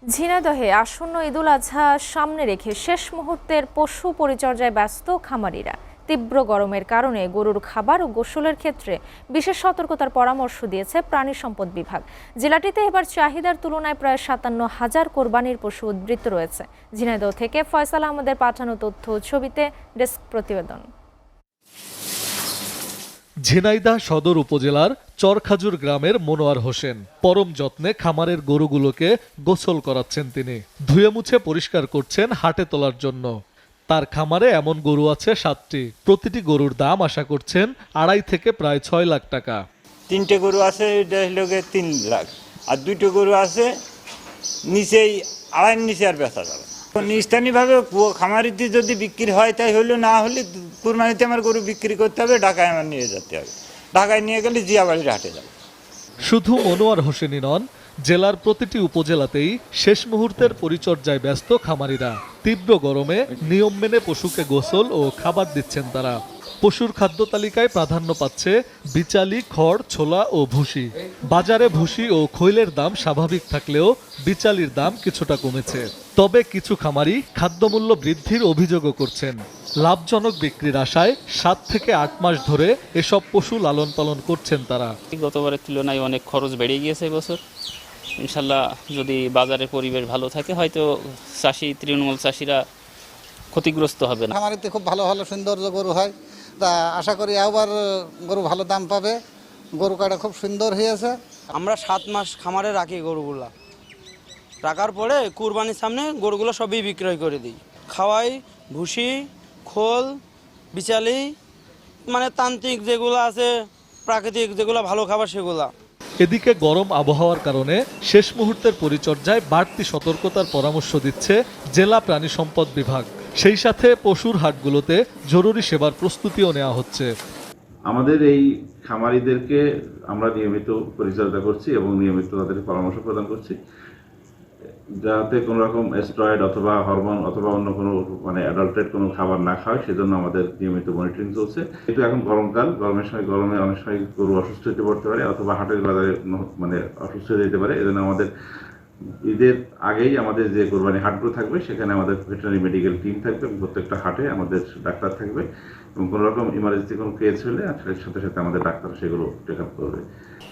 ঝিনাইদহে আসন্ন ঈদুল আজহা সামনে রেখে শেষ মুহূর্তের পশু পরিচর্যায় ব্যস্ত খামারিরা। তীব্র গরমের কারণে গরুর খাবার ও গোসলের ক্ষেত্রে বিশেষ সতর্কতার পরামর্শ দিয়েছে প্রাণী সম্পদ বিভাগ। জেলাটিতে এবার চাহিদার তুলনায় প্রায় ৫৭,০০০ কোরবানির পশু উদ্বৃত্ত রয়েছে। ঝিনাইদহ থেকে ফয়সাল আহমেদের পাঠানো তথ্য ছবিতে ডেস্ক প্রতিবেদন। ঝিনাইদহ সদর উপজেলার চরখাজুর গ্রামের মনোয়ার হোসেন পরম যত্নে খামারের গরুগুলোকে গোসল করাচ্ছেন। তিনি ধুয়ে মুছে পরিষ্কার করছেন হাটে তোলার জন্য। তার খামারে এমন গরু আছে ৭টি। প্রতিটি গরুর দাম আশা করছেন ২.৫ থেকে প্রায় ৬ লাখ টাকা। ৩টে গরু আছে, এটা হলো ৩ লাখ, আর 2টে গরু আছে নিচেই ২.৫ নিচে আর বেচা যাবে। স্থানীয়ভাবে খামারিতে যদি বিক্রি হয় তাই হলো, না হলে কুরবানিতে আমার গরু বিক্রি করতে হবে, ঢাকায় আমার নিয়ে যেতে হবে। ঢাকায় নিয়ে গেলে জিয়াবাড়ির হাটে যাবে। শুধু মনোয়ার হোসেনই নন, জেলার প্রতিটি উপজেলাতেই শেষ মুহূর্তের পরিচর্যায় ব্যস্ত খামারিরা। তীব্র গরমে নিয়ম মেনে পশুকে গোসল ও খাবার দিচ্ছেন তারা। পশুর খাদ্য তালিকায় প্রাধান্য পাচ্ছে বিচালি, খড়, ছোলা ও ভুসি। বাজারে ভুসি ও খৈলের দাম স্বাভাবিক থাকলেও বিচালির দাম কিছুটা কমেছে। তবে কিছু খামারি খাদ্যমূল্য বৃদ্ধির অভিযোগও করছেন। লাভজনক বিক্রির আশায় ৭ থেকে ৮ মাস ধরে এসব পশু লালন পালন করছেন তারা। গতবারের তুলনায় অনেক খরচ বেড়ে গিয়েছে এবছর। ইনশাল্লাহ যদি বাজারের পরিবেশ ভালো থাকে হয়তো তৃণমূল চাষিরা ক্ষতিগ্রস্ত হবে না। খামারিতে খুব ভালো ভালো সৌন্দর্য গরু হয়, তা আশা করি আবার গরু ভালো দাম পাবে। গরু কাটা খুব সুন্দর হয়েছে। আমরা 7 মাস খামারে রাখি গরুগুলা, রাখার পরে কুরবানির সামনে গরুগুলো সবই বিক্রয় করে দিই। খাওয়াই ভুসি, খোল, বিচালি, মানে তান্ত্রিক যেগুলো আছে, প্রাকৃতিক যেগুলো ভালো খাবার সেগুলা। এদিকে গরম আবহাওয়ার কারণে শেষ মুহূর্তের পরিচর্যায় বাড়তি সতর্কতার পরামর্শ দিচ্ছে জেলা প্রাণী সম্পদ বিভাগ। সেই সাথে পশুর হাটগুলোতে জরুরি সেবার প্রস্তুতিও নেওয়া হচ্ছে। আমাদের এই খামারিদেরকে আমরা নিয়মিত পরিচর্যা করছি এবং নিয়মিত তাদের পরামর্শ প্রদান করছি, যাতে কোনো রকম স্টেরয়েড অথবা হরমোন অথবা অন্য কোনো অ্যাডাল্টেড কোনো খাবার না খায়, সেজন্য আমাদের নিয়মিত মনিটরিং চলছে। কিন্তু এখন গরমকাল, গরমের সময় গরমে অনেক সময় গরু অসুস্থ হতে পড়তে পারে অথবা হাটের বাজারে অসুস্থ হয়ে যেতে পারে। এজন্য আমাদের ঈদের আগেই আমাদের যে কোরবানি হাটগুলো থাকবে সেখানে আমাদের ভেটেরিনারি মেডিকেল টিম থাকবে এবং প্রত্যেকটা হাটে আমাদের ডাক্তার থাকবে এবং কোনো রকম ইমার্জেন্সি কোনো কেস হলে সাথে সাথে আমাদের ডাক্তার সেগুলো টেক আপ করবে।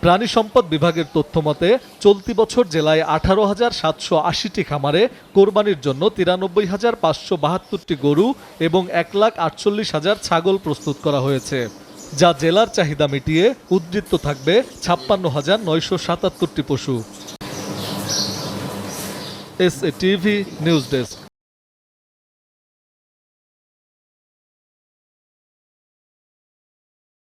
প্রাণী সম্পদ বিভাগের তথ্য মতে চলতি বছর জেলায় ১৮,৭৮০টি খামারে কোরবানির জন্য ৯৩,৫৭২টি গরু এবং ১,৪৮,০০০ ছাগল প্রস্তুত করা হয়েছে, যা জেলার চাহিদা মিটিয়ে উদ্বৃত্ত থাকবে ৫৬,৯৭৭টি পশু। SATV news desk.